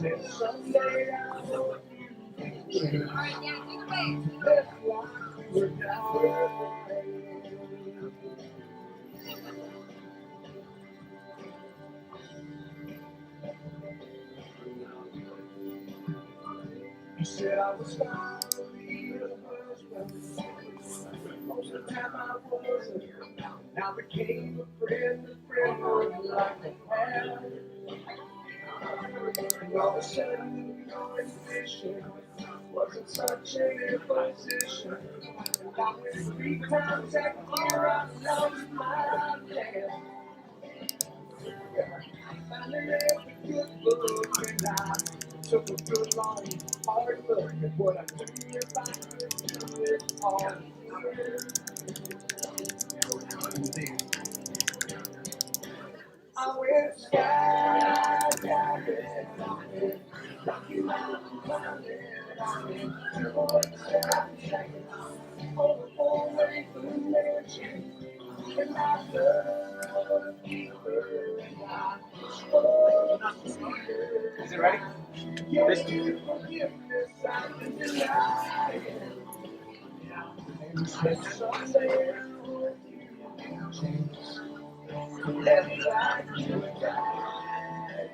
You said I was fine to be the first one. Most of the time I wasn't. Now became a friend of like a had. And all of a sudden, your ambition wasn't such an imposition. And I went 3 times that year, I lost my dad. Finally read the good book and I took a good long hard look at what I do if I could do it all again. I went skydiving, I went Rocky Mountain climbing, I went to Hawaii, all the whole way through mansion. And I love deeper and I Is it ready? Listen. Forgiveness I can deny it. And someday I'll change. Let life you die.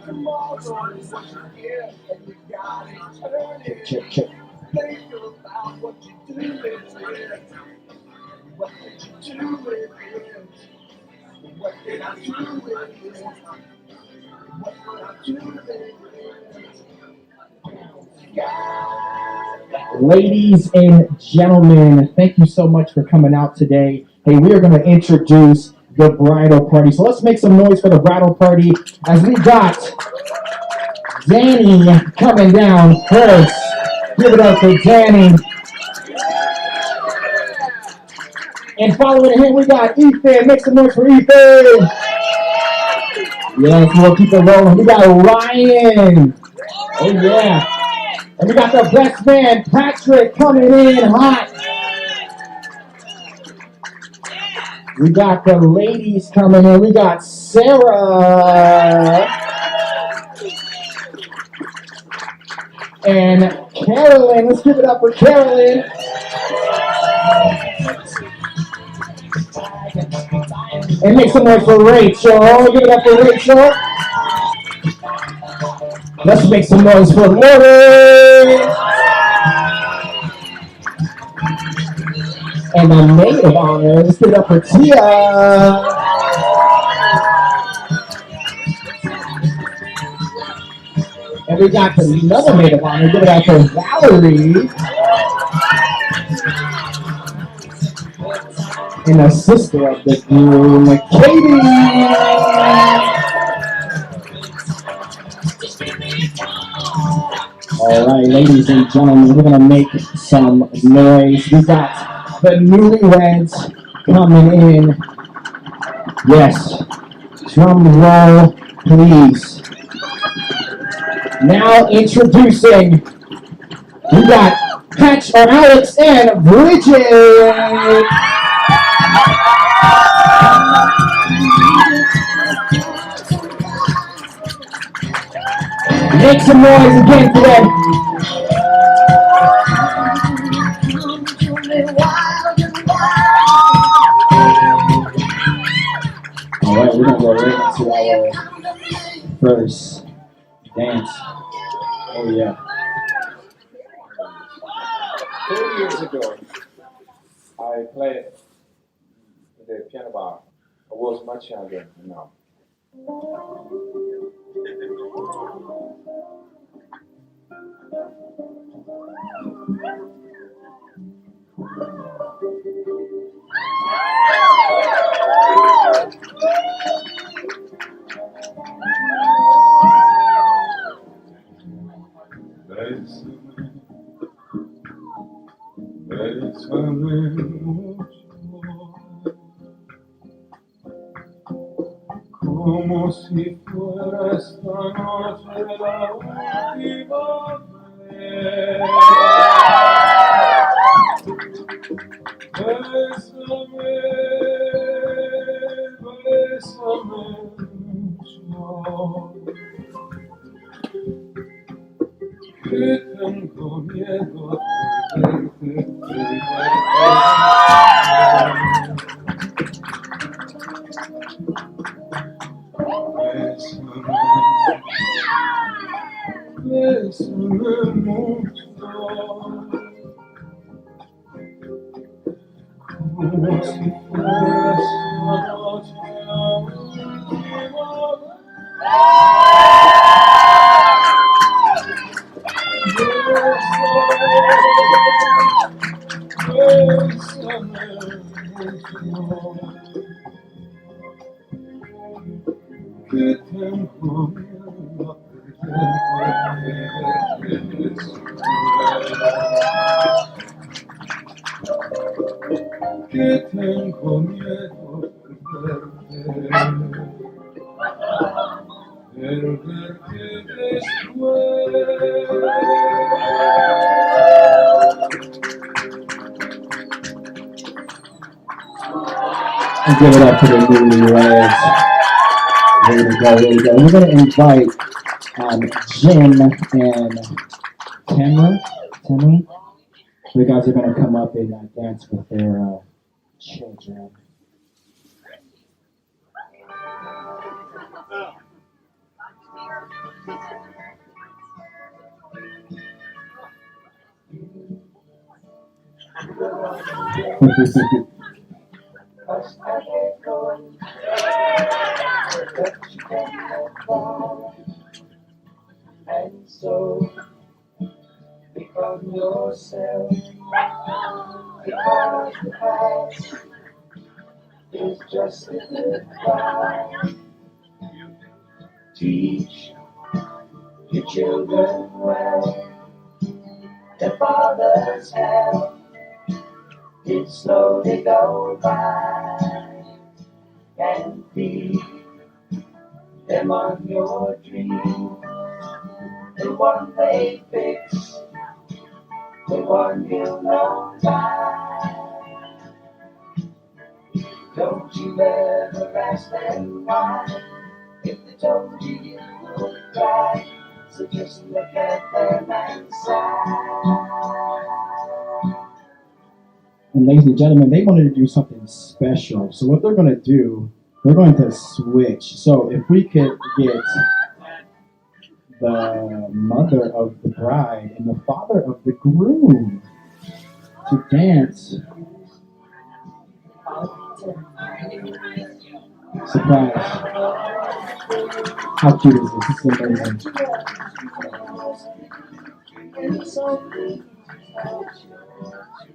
Tomorrow is what you give, and you got eternity. Think about what you do with it. What did you do with it? What did I do with it? What did I do with it? Ladies and gentlemen, thank you so much for coming out today. Hey, we are going to introduce the bridal party. So let's make some noise for the bridal party as we got Danny coming down first. Give it up for Danny. And following him, we got Ethan. Make some noise for Ethan. Yes, we'll keep it rolling. We got Ryan. Oh, yeah. And we got the best man, Patrick, coming in hot. We got the ladies coming in. We got Sarah and Carolyn. Let's give it up for Carolyn. And make some noise for Rachel. Give it up for Rachel. Let's make some noise for Lori. And the maid of honor. Let's give it up for Tia. And we got another maid of honor. Give it up for Valerie. And a sister of the groom, Katie. All right, ladies and gentlemen, we're going to make some noise. We got the newlyweds coming in. Yes, drum roll, please. Now introducing, we got Patch or Alex and Bridget. Make some noise again for them. All right, we're gonna go right into our first dance. Oh yeah. 30 years ago, I played the piano bar. I was much younger than now. Bésame mucho, como si fuera esta noche la última vez. Bésame, bésame mucho. tengo miedo de bésame mucho, como si fuera esta noche la última vez. Bésame mucho, que tengo miedo que tengo miedo de verte después. And give it up to the newlyweds. Way to go, way to go. We're going to invite Jim and Tamara. The guys are going to come up and dance with their children. Cause I can't go, but you can't fall. And so, become yourself. Because the past is just a goodbye. Teach your children well. Their father's help did slowly go by, and feed them on your dream. The one they fix, the one you'll know by. Don't you ever ask them why. If they told you, you would cry. So just look at them and sigh. And ladies and gentlemen, they wanted to do something special. So what they're going to do, they're going to switch. So if we could get the mother of the bride and the father of the groom to dance. Surprise. How cute is this? This is amazing. It's only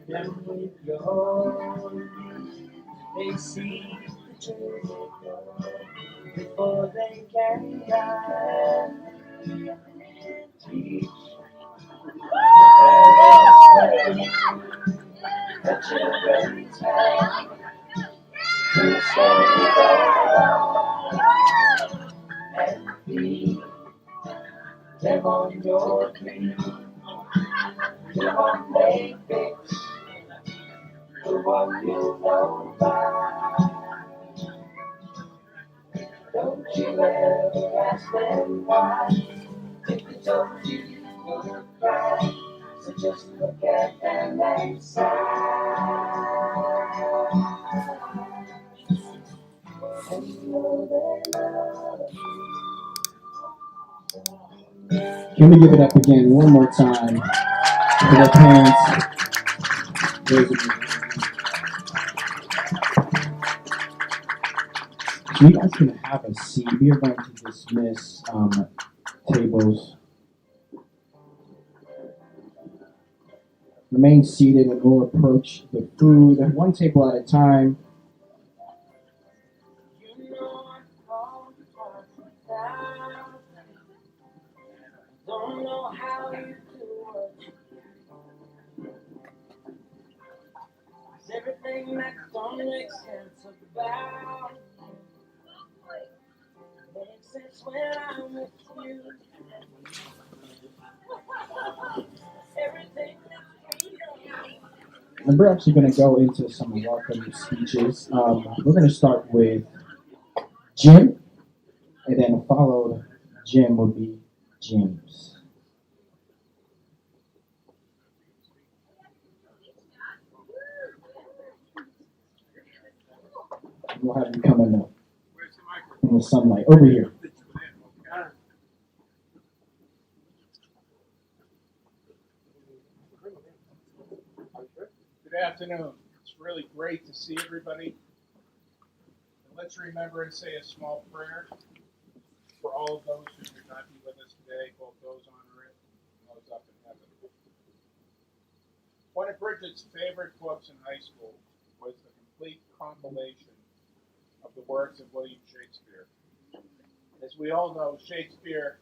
them with your they see the truth before they can die. Teach the children's hand to slowly go on and feed them on your dream. The one they fix, the one you know by. Don't you ever ask them why. If they told you, you would cry. So just look at them and sigh. And you know they love you. Can we give it up again one more time for the parents? So you guys can have a seat. We are going to dismiss tables. Remain seated and we'll approach the food one table at a time. You know I'm falling down. Don't know how you do it. 'Cause everything that don't make sense about makes sense when I'm with you. Everything that's real. And we're actually going to go into some welcome speeches. We're going to start with Jim, and then followed Jim will be James. We'll have you come in the sunlight. Over here. Good afternoon. It's really great to see everybody. And let's remember to say a small prayer for all of those who could not be with us today, both those on earth and those up in heaven. One of Bridget's favorite books in high school was the complete compilation of the works of William Shakespeare. As we all know, Shakespeare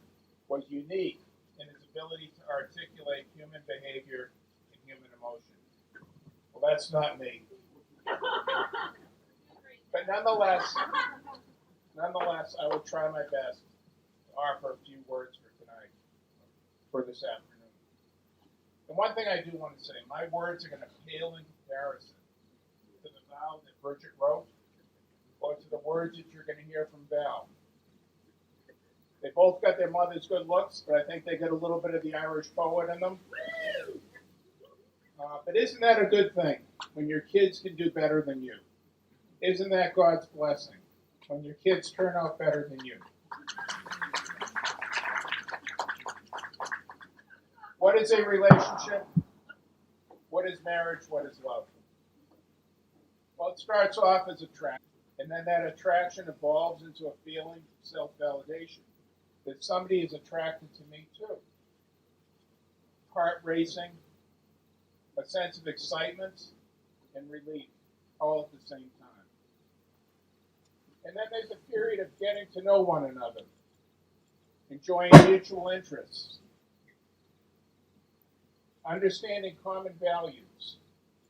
was unique in his ability to articulate human behavior and human emotion. Well, that's not me. But nonetheless, I will try my best to offer a few words for tonight, for this afternoon. And one thing I do want to say, my words are going to pale in comparison to the vow that Bridget wrote, or to the words that you're going to hear from Val. They both got their mother's good looks, but I think they got a little bit of the Irish poet in them. But isn't that a good thing when your kids can do better than you? Isn't that God's blessing when your kids turn out better than you? What is a relationship? What is marriage? What is love? Well, it starts off as attraction, and then that attraction evolves into a feeling of self-validation, that somebody is attracted to me too. Heart racing, a sense of excitement and relief, all at the same time. And then there's a period of getting to know one another, enjoying mutual interests, understanding common values,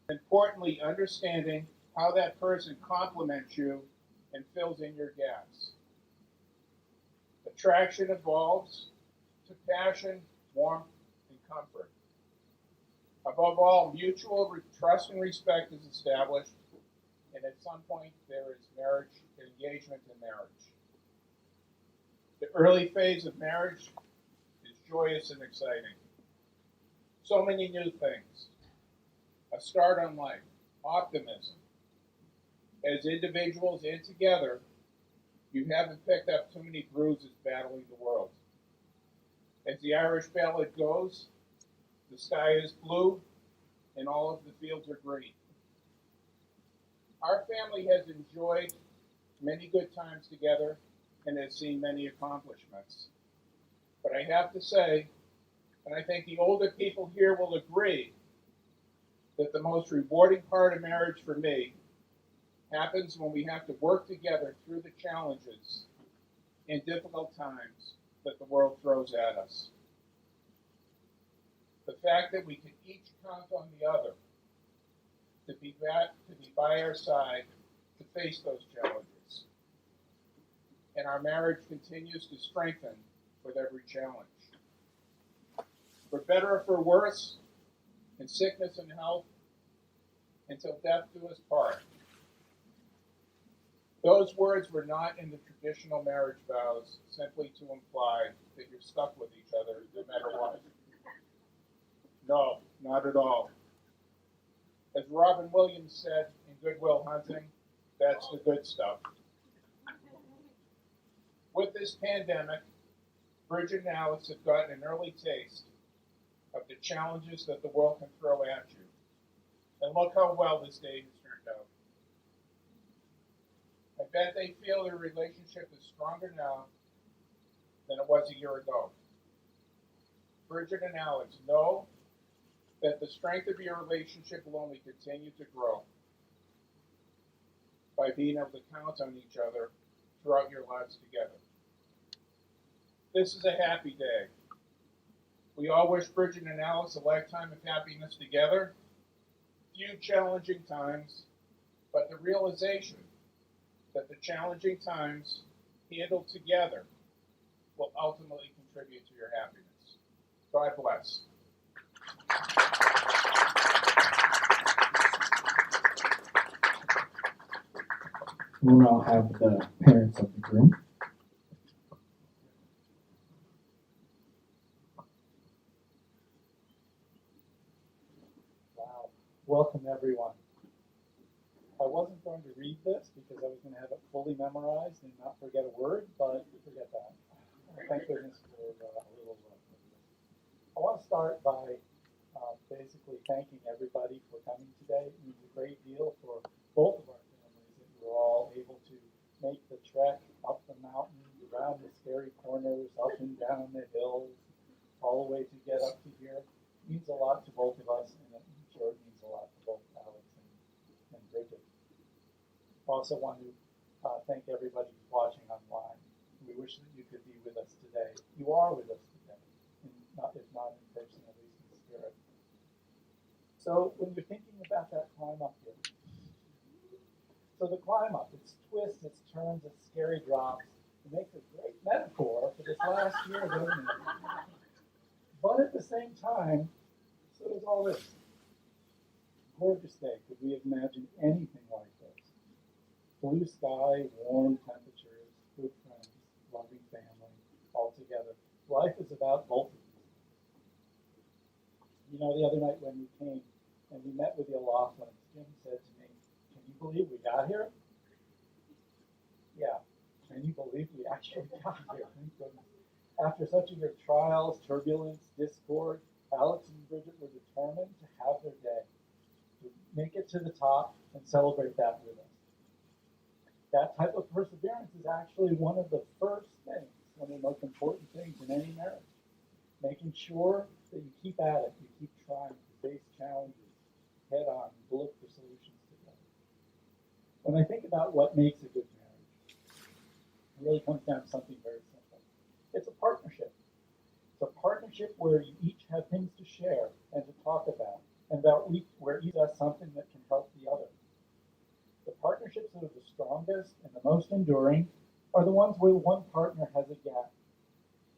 importantly, understanding how that person complements you and fills in your gaps. Attraction evolves to passion, warmth, and comfort. Above all, mutual trust and respect is established, and at some point there is marriage, engagement in marriage. The early phase of marriage is joyous and exciting. So many new things. A start on life, optimism. As individuals and together, you haven't picked up too many bruises battling the world. As the Irish ballad goes, the sky is blue and all of the fields are green. Our family has enjoyed many good times together and has seen many accomplishments. But I have to say, and I think the older people here will agree, that the most rewarding part of marriage for me happens when we have to work together through the challenges and difficult times that the world throws at us. The fact that we can each count on the other to be by our side to face those challenges. And our marriage continues to strengthen with every challenge. For better or for worse, in sickness and health, until death do us part. Those words were not in the traditional marriage vows simply to imply that you're stuck with each other no matter what. No, not at all. As Robin Williams said in Good Will Hunting, that's the good stuff. With this pandemic, Bridget and Alice have gotten an early taste of the challenges that the world can throw at you. And look how well this day has turned out. I bet they feel their relationship is stronger now than it was a year ago. Bridget and Alex know that the strength of your relationship will only continue to grow by being able to count on each other throughout your lives together. This is a happy day. We all wish Bridget and Alice a lifetime of happiness together. Few challenging times, but the realization that the challenging times handled together will ultimately contribute to your happiness. God bless. We'll now have the parents of the groom. Wow. Welcome, everyone. I wasn't going to read this because I was going to have it fully memorized and not forget a word, but forget that. Thank goodness for a little I want to start by basically thanking everybody for coming today. It means a great deal for both of our families that we were all able to make the trek up the mountain, around the scary corners, up and down the hills, all the way to get up to here. It means a lot to both of us, and I'm sure it means a lot to both Alex and Bridget. I also want to thank everybody who's watching online. We wish that you could be with us today. You are with us today, if not in person, at least in spirit. So when you're thinking about that climb up here, so the climb up, its twists, its turns, its scary drops, it makes a great metaphor for this last year, doesn't it? But at the same time, so does all this. Gorgeous day. Could we have imagined anything like this? Blue sky, warm temperatures, good friends, loving family, all together. Life is about both of these. You know, the other night when we came and we met with the O'Laughlins, Jim said to me, "Can you believe we got here?" Yeah. Can you believe we actually got here? Thank goodness. After such a year of trials, turbulence, discord, Alex and Bridget were determined to have their day, to make it to the top and celebrate that with us. That type of perseverance is actually one of the first things, one of the most important things in any marriage. Making sure that you keep at it, you keep trying to face challenges head on, and look for solutions together. When I think about what makes a good marriage, it really comes down to something very simple. It's a partnership. It's a partnership where you each have things to share and to talk about, and where each does something that can help the other. The partnerships that are the strongest and the most enduring are the ones where one partner has a gap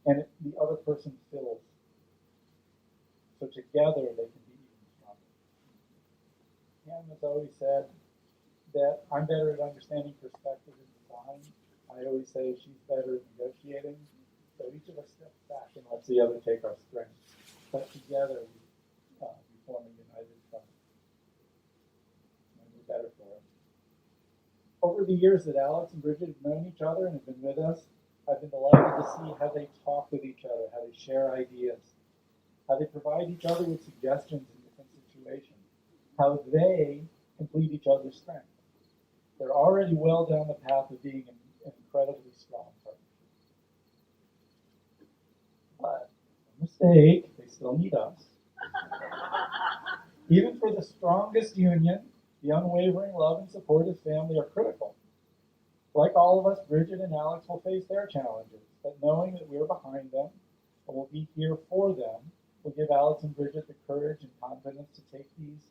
and the other person fills. So together they can be even stronger. Cam has always said that I'm better at understanding perspective and design. I always say she's better at negotiating. So each of us steps back and lets the other take our strengths. But together we form a united front. And we're better for it. Over the years that Alex and Bridget have known each other and have been with us, I've been delighted to see how they talk with each other, how they share ideas, how they provide each other with suggestions in different situations, how they complete each other's strengths. They're already well down the path of being an incredibly strong partnership. But, mistake, they still need us. Even for the strongest union, the unwavering love and support of family are critical. Like all of us, Bridget and Alex will face their challenges, but knowing that we're behind them and will be here for them will give Alex and Bridget the courage and confidence to take these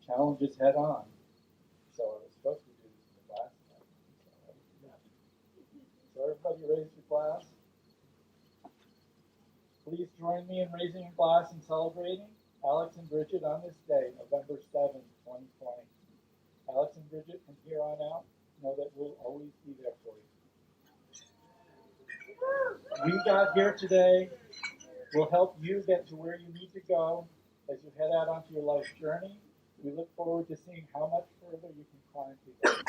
challenges head on. So I was supposed to do this in the class. So everybody raise your glass. Please join me in raising a glass and celebrating Alex and Bridget on this day, November 7th, 2020. Alex and Bridget, from here on out, know that we'll always be there for you. We got here today. We'll help you get to where you need to go as you head out onto your life journey. We look forward to seeing how much further you can climb together.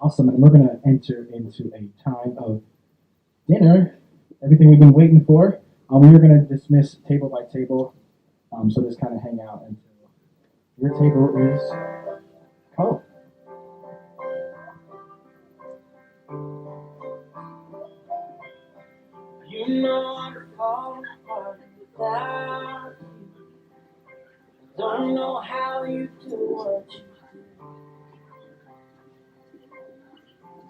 Awesome, and we're going to enter into a time of dinner, everything we've been waiting for. We are going to dismiss table by table, so just kind of hang out until your table is called. You know I'm falling apart without you. Don't know how you do what you do.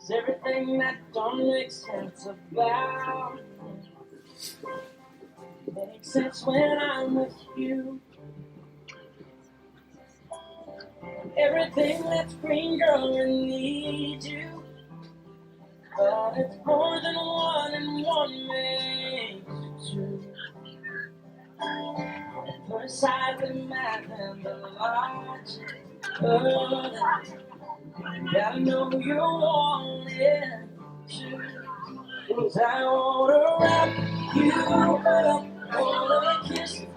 It's everything that don't make sense about you makes sense when I'm with you. Everything that's green, girl, I need you. But it's more than one, and one makes two. First sight, the math and the logic. Gotta know you want it too. 'Cause I wanna wrap you up, wanna kiss you